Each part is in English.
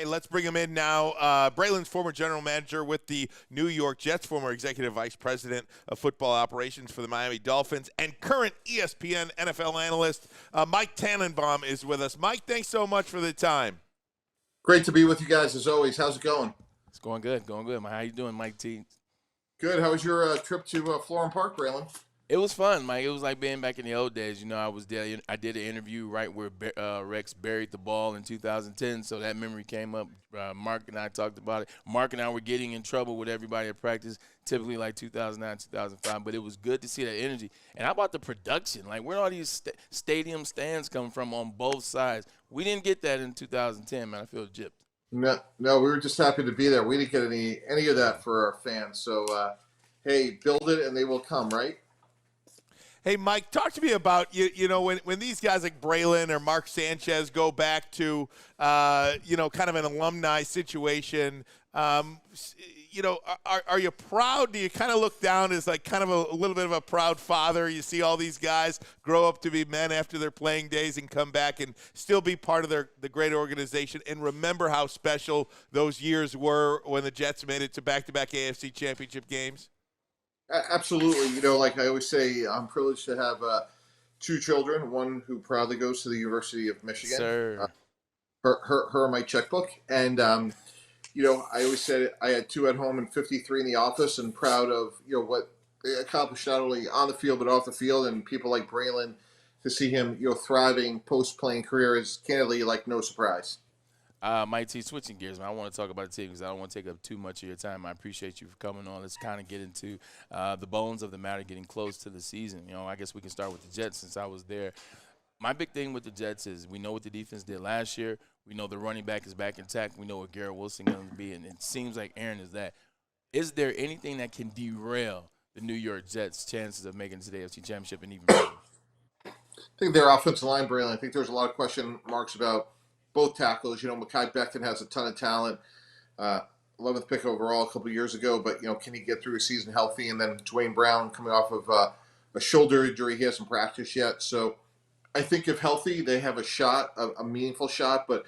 Hey, let's bring him in now. Braylon's former general manager with the New York Jets, former executive vice president of football operations for the Miami Dolphins, and current ESPN NFL analyst, Mike Tannenbaum is with us. Mike, thanks so much for the time. Great to be with you guys as always. How's it going? It's going good, How you doing, Mike T? Good. How was your trip to Florham Park, Braylon? It was fun, Mike. It was like being back in the old days. You know, I was there. I did an interview right where Rex buried the ball in 2010, so that memory came up. Mark and I talked about it. Mark and I were getting in trouble with everybody at practice, typically like 2009, 2005, but it was good to see that energy. And how about the production? Like, where all these stadium stands come from on both sides? We didn't get that in 2010, man. I feel gypped. No, we were just happy to be there. We didn't get any of that for our fans. So, hey, build it and they will come, right? Hey, Mike, talk to me about, you know, when these guys like Braylon or Mark Sanchez go back to, kind of an alumni situation, you know, are you proud? Do you kind of look down as like kind of a little bit of a proud father? You see all these guys grow up to be men after their playing days and come back and still be part of the great organization and remember how special those years were when the Jets made it to back-to-back AFC championship games? Absolutely. You know, like I always say, I'm privileged to have two children, one who proudly goes to the University of Michigan. Sir. Her my checkbook. And, you know, I always said I had two at home and 53 in the office and proud of, you know, what they accomplished not only on the field but off the field. And people like Braylon, to see him, you know, thriving post-playing career is candidly like no surprise. Mike T, switching gears, man. I want to talk about the team because I don't want to take up too much of your time. I appreciate you for coming on. Let's kind of get into the bones of the matter, getting close to the season. You know, I guess we can start with the Jets since I was there. My big thing with the Jets is we know what the defense did last year. We know the running back is back intact. We know what Garrett Wilson is going to be, and it seems like Aaron is that. Is there anything that can derail the New York Jets' chances of making it to the AFC Championship and even further? I think their offensive line, Braylon, I think there's a lot of question marks about both tackles. You know, Mekhi Becton has a ton of talent. 11th pick overall a couple of years ago, but, you know, can he get through a season healthy? And then Dwayne Brown coming off of a shoulder injury. He hasn't practiced yet. So I think if healthy, they have a shot, a meaningful shot. But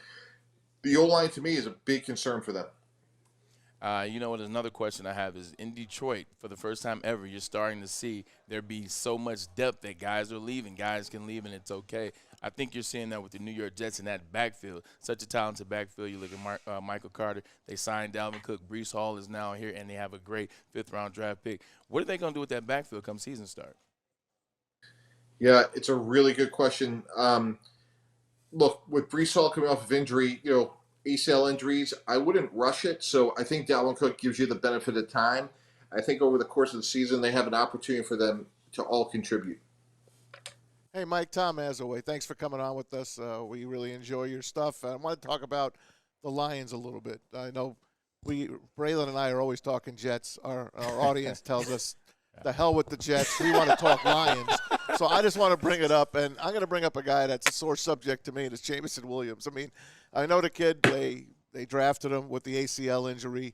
the O-line, to me, is a big concern for them. You know what? Another question I have is in Detroit, for the first time ever, you're starting to see there be so much depth that guys are leaving. Guys can leave, and it's okay. I think you're seeing that with the New York Jets in that backfield. Such a talented backfield. You look at Michael Carter. They signed Dalvin Cook. Breece Hall is now here, and they have a great fifth-round draft pick. What are they going to do with that backfield come season start? Yeah, it's a really good question. Look, with Breece Hall coming off of injury, you know, ACL injuries, I wouldn't rush it. So I think Dalvin Cook gives you the benefit of time. I think over the course of the season, they have an opportunity for them to all contribute. Hey, Mike, Tom Azaway, thanks for coming on with us. We really enjoy your stuff. I want to talk about the Lions a little bit. I know Braylon and I are always talking Jets. Our audience tells us, the hell with the Jets. We want to talk Lions. So I just want to bring it up, and I'm going to bring up a guy that's a sore subject to me, and it's Jameson Williams. I mean, I know the kid, they drafted him with the ACL injury.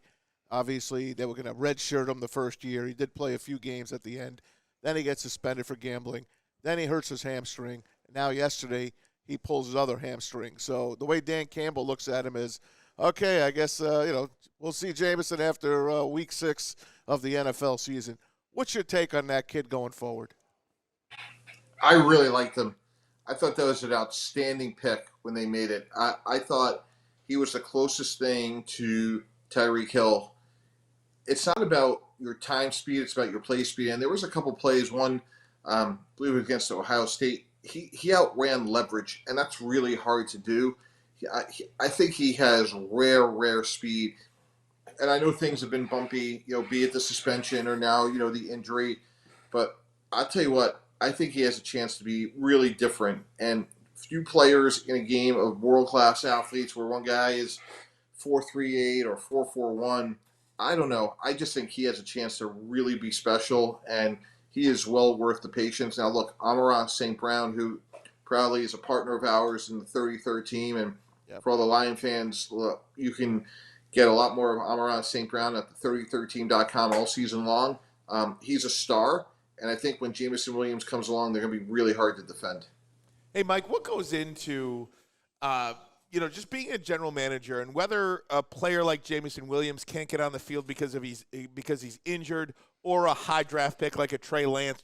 Obviously, they were going to redshirt him the first year. He did play a few games at the end. Then he gets suspended for gambling. Then he hurts his hamstring. Now yesterday, he pulls his other hamstring. So the way Dan Campbell looks at him is, okay, I guess, we'll see Jameson after week 6 of the NFL season. What's your take on that kid going forward? I really liked him. I thought that was an outstanding pick when they made it. I thought he was the closest thing to Tyreek Hill. It's not about your time speed, it's about your play speed. And there was a couple plays, one, I believe it was against Ohio State. He outran leverage, and that's really hard to do. I think he has rare speed. And I know things have been bumpy, you know, be it the suspension or now, you know, the injury. But I'll tell you what, I think he has a chance to be really different. And few players in a game of world-class athletes where one guy is 4.38 or 4.41, I don't know. I just think he has a chance to really be special, and he is well worth the patience. Now, look, Amon-Ra St. Brown, who proudly is a partner of ours in the 33rd team, and for all the Lion fans, look, you can get a lot more of Amon-Ra St. Brown at the 33rdteam.com all season long. He's a star, and I think when Jameson Williams comes along, they're going to be really hard to defend. Hey, Mike, what goes into just being a general manager and whether a player like Jamison Williams can't get on the field because he's injured, or a high draft pick like a Trey Lance,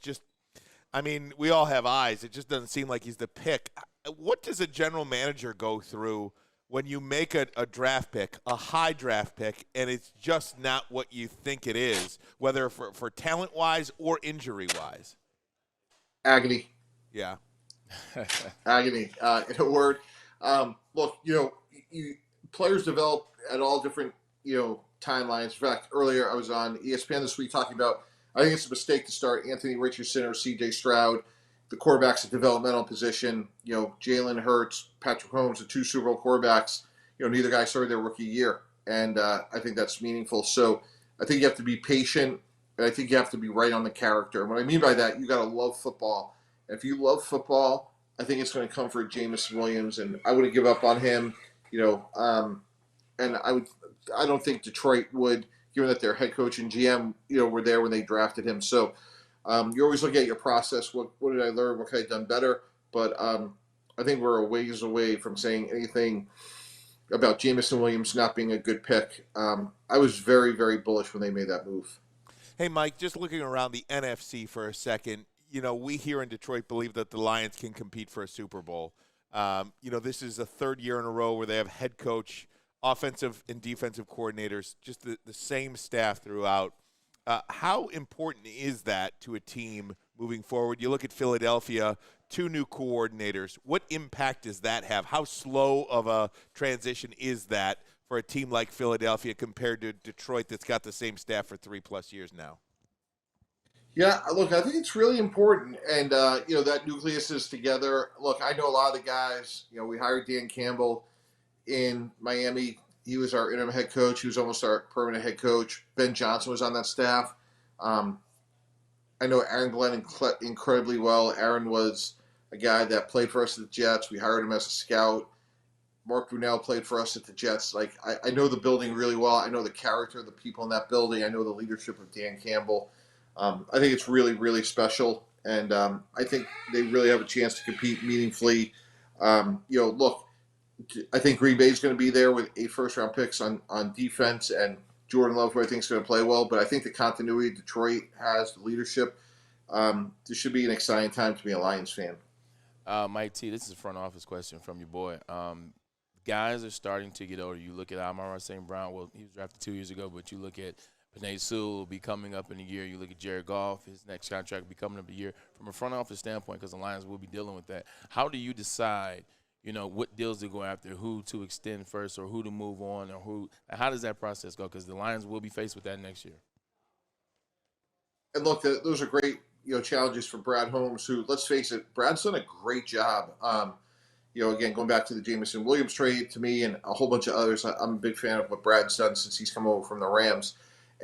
we all have eyes. It just doesn't seem like he's the pick. What does a general manager go through when you make a draft pick, a high draft pick, and it's just not what you think it is, whether for talent-wise or injury-wise? Agony. Yeah. Agony, in a word. Look, players develop at all different, timelines. In fact, earlier I was on ESPN this week talking about, I think it's a mistake to start Anthony Richardson or C.J. Stroud, the quarterbacks at developmental position. Jalen Hurts, Patrick Mahomes, the two Super Bowl quarterbacks. Neither guy started their rookie year, and I think that's meaningful. So I think you have to be patient, and I think you have to be right on the character. And what I mean by that, you got to love football. And if you love football, I think it's going to come for Jamison Williams, and I wouldn't give up on him. And I don't think Detroit would, given that their head coach and GM, were there when they drafted him. So you always look at your process. What did I learn? What could I have done better? But I think we're a ways away from saying anything about Jamison Williams not being a good pick. I was very, very bullish when they made that move. Hey, Mike, just looking around the NFC for a second, we here in Detroit believe that the Lions can compete for a Super Bowl. This is the third year in a row where they have head coach, offensive and defensive coordinators, just the same staff throughout. How important is that to a team moving forward? You look at Philadelphia, 2 new coordinators. What impact does that have? How slow of a transition is that for a team like Philadelphia compared to Detroit that's got the same staff for 3+ years now? Yeah, look, I think it's really important. And, that nucleus is together. Look, I know a lot of the guys. We hired Dan Campbell in Miami. He was our interim head coach. He was almost our permanent head coach. Ben Johnson was on that staff. I know Aaron Glenn incredibly well. Aaron was a guy that played for us at the Jets. We hired him as a scout. Mark Brunell played for us at the Jets. I know the building really well. I know the character of the people in that building. I know the leadership of Dan Campbell. I think it's really, really special. And I think they really have a chance to compete meaningfully. Look, I think Green Bay is going to be there with 8 first-round picks on defense, and Jordan Love, who I think is going to play well. But I think the continuity Detroit has, the leadership, this should be an exciting time to be a Lions fan. Mike T, this is a front office question from your boy. Guys are starting to get older. You look at Amon-Ra St. Brown. Well, he was drafted 2 years ago, but you look at Penei Sewell will be coming up in a year. You look at Jared Goff, his next contract will be coming up a year. From a front office standpoint, because the Lions will be dealing with that, how do you decide – what deals to go after, who to extend first, or who to move on, or who? How does that process go? Because the Lions will be faced with that next year. And look, those are great, challenges for Brad Holmes, who, let's face it, Brad's done a great job. Again, going back to the Jamison Williams trade to me and a whole bunch of others, I'm a big fan of what Brad's done since he's come over from the Rams.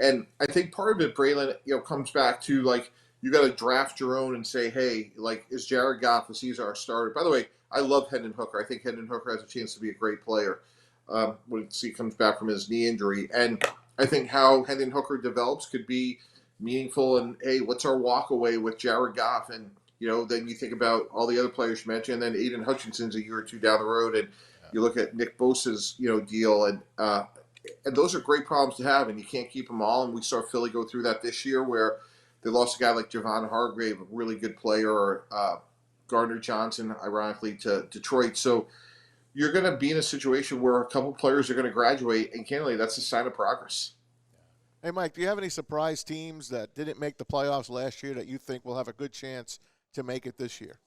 And I think part of it, Braylon, comes back to, you got to draft your own and say, hey, is Jared Goff, is he our starter? By the way, I love Hendon Hooker. I think Hendon Hooker has a chance to be a great player when he comes back from his knee injury. And I think how Hendon Hooker develops could be meaningful. And, hey, what's our walk away with Jared Goff? And, then you think about all the other players you mentioned. And then Aiden Hutchinson's a year or two down the road. And you look at Nick Bosa's, deal. And those are great problems to have. And you can't keep them all. And we saw Philly go through that this year where they lost a guy like Javon Hargrave, a really good player, or Gardner Johnson, ironically, to Detroit. So you're going to be in a situation where a couple players are going to graduate, and candidly, that's a sign of progress. Hey, Mike, do you have any surprise teams that didn't make the playoffs last year that you think will have a good chance to make it this year?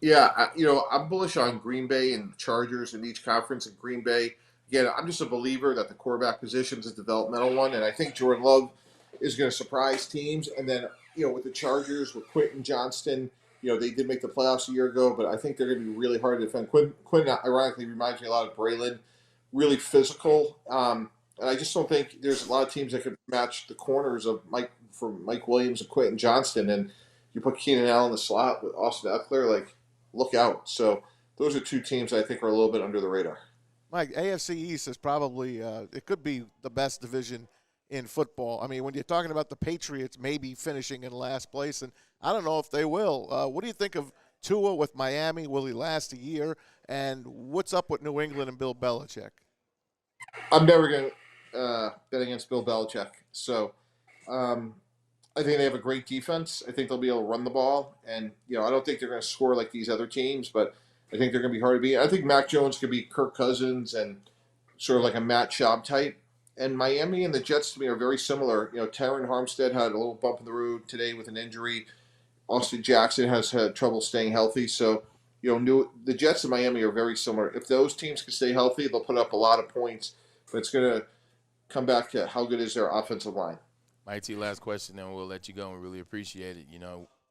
Yeah, I'm bullish on Green Bay and the Chargers in each conference. In Green Bay, again, I'm just a believer that the quarterback position is a developmental one, and I think Jordan Love is going to surprise teams. And then, with the Chargers, with Quentin Johnston, they did make the playoffs a year ago, but I think they're going to be really hard to defend. Quentin ironically reminds me a lot of Braylon, really physical. And I just don't think there's a lot of teams that could match the corners of Mike Williams and Quentin Johnston. And you put Keenan Allen in the slot with Austin Eckler, look out. So those are 2 teams I think are a little bit under the radar. Mike, AFC East is probably it could be the best division in football. I mean, when you're talking about the Patriots maybe finishing in last place, and I don't know if they will. What do you think of Tua with Miami? Will he last a year? And what's up with New England and Bill Belichick? I'm never going to bet against Bill Belichick. So I think they have a great defense. I think they'll be able to run the ball. And, I don't think they're going to score like these other teams, but I think they're going to be hard to beat. I think Mac Jones could be Kirk Cousins and sort of like a Matt Schaub type. And Miami and the Jets to me are very similar. Tyron Armstead had a little bump in the road today with an injury. Austin Jackson has had trouble staying healthy. So, the Jets and Miami are very similar. If those teams can stay healthy, they'll put up a lot of points. But it's going to come back to how good is their offensive line. Mike T, last question, then we'll let you go. We really appreciate it.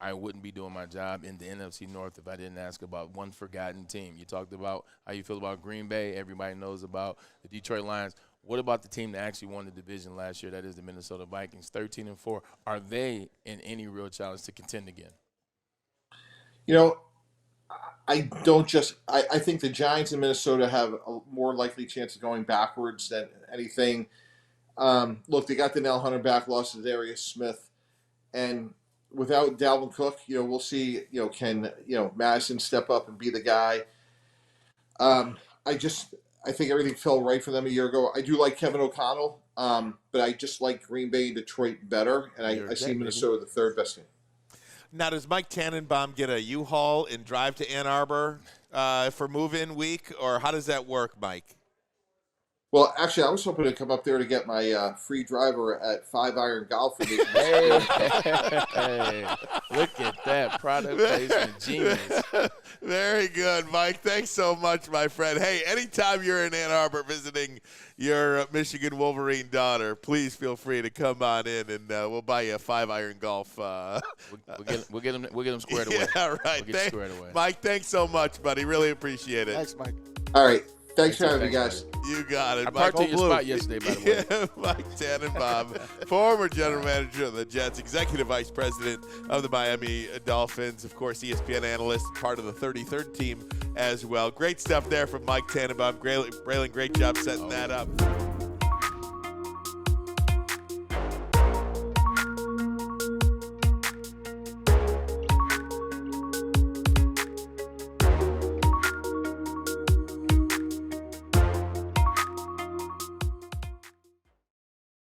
I wouldn't be doing my job in the NFC North if I didn't ask about one forgotten team. You talked about how you feel about Green Bay. Everybody knows about the Detroit Lions. What about the team that actually won the division last year? That is the Minnesota Vikings, 13-4. Are they in any real challenge to contend again? I think the Giants in Minnesota have a more likely chance of going backwards than anything. Look, they got the Nell Hunter back, lost to Darius Smith. And without Dalvin Cook, we'll see, can, Madison step up and be the guy. I think everything fell right for them a year ago. I do like Kevin O'Connell, but I just like Green Bay and Detroit better, and I see Minnesota the third best team. Now, does Mike Tannenbaum get a U-Haul and drive to Ann Arbor for move-in week, or how does that work, Mike? Well, actually, I was hoping to come up there to get my free driver at 5 Iron Golf. Hey, look at that product placement, genius. Very good, Mike. Thanks so much, my friend. Hey, anytime you're in Ann Arbor visiting your Michigan Wolverine daughter, please feel free to come on in, and we'll buy you a 5 Iron Golf. We'll get them squared away. Yeah, right. We'll squared away. Mike, thanks so much, buddy. Really appreciate it. Thanks, Mike. All right. Thanks for having me, guys. You got it. I parked in your spot yesterday, by the way. Yeah, Mike Tannenbaum, former general manager of the Jets, executive vice president of the Miami Dolphins, of course, ESPN analyst, part of the 33rd team as well. Great stuff there from Mike Tannenbaum. Braylon, great job setting that up.